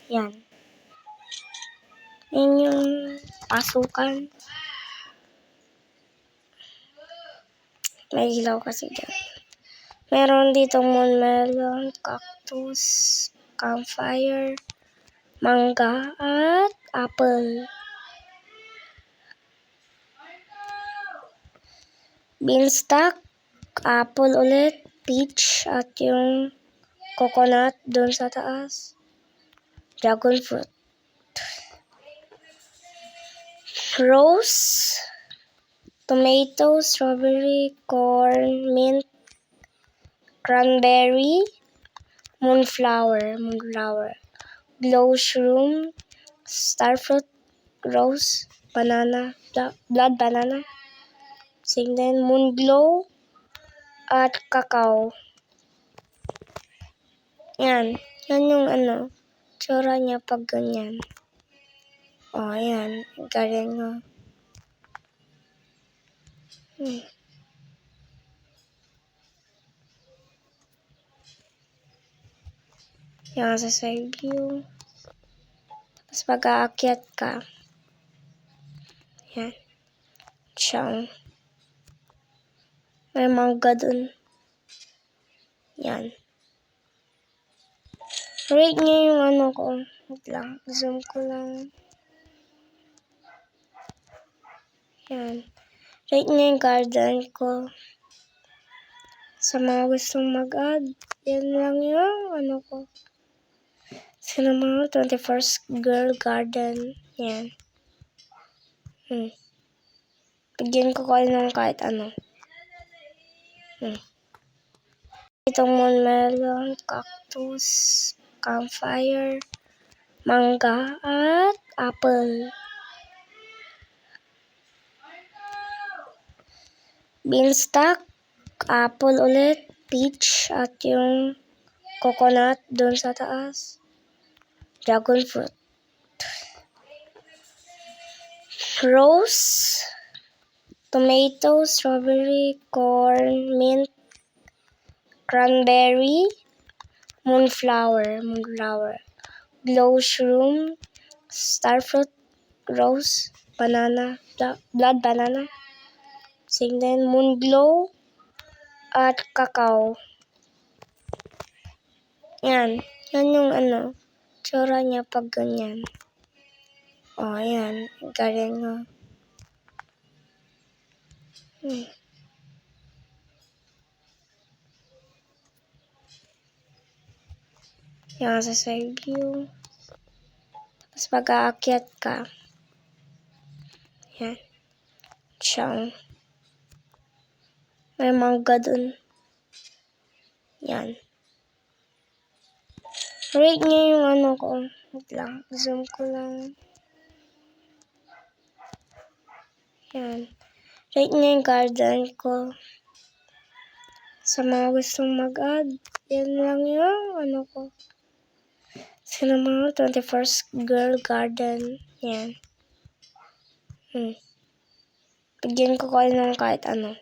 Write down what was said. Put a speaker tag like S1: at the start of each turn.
S1: Yan. Yan yung pasukan. May ilaw kasi dyan. Meron dito moon melon, cactus, campfire, mangga, at apple. Beanstalk, apple ulit, peach, at yung coconut doon sa taas. Dragon fruit. Rose, tomato, strawberry, corn, mint, cranberry, moonflower, glow shroom, starfruit, rose, banana, blood banana, then moon glow, at cacao. Yan. Yan yung tsura niya pag ganyan. O, yan. Ganyan nga. Yan sa side view. Tapos pag-aakyat ka. Yan. Siyang. May mangga dun. Yan. Rate niya yung ko. Wait lang. Zoom ko lang. Yan. Rate niya yung garden ko. Sa mga gustong mag-add. Yan lang yung ko. Sa mga 21st Girl Garden. Yan. Bigyan ko kayo ng kahit ano. Itong moon melon, cactus, campfire, mangga, at apple. Beanstalk, apple ulit, peach, at yung coconut doon sa taas. Dragon fruit. Rose, tomato, strawberry, corn, mint, cranberry, moonflower, glow shroom, starfruit, rose, banana, blood banana, then moon glow, at cacao. Yan. Yan yung tsura niya pag ganyan. O, yan. Ganyan nga. Yan sa side view. Tapos pag-aakyat ka. Yan. Siyang. May mangga dun. Yan. Rate niya yung ko. Wait lang. Zoom ko lang. Yan. Rate niya yung garden ko. Sa mga gustong mag-add. Yan lang yung ko. Sa mga 21st Girl Garden. Yan. Bigyan ko kayo ng kahit ano.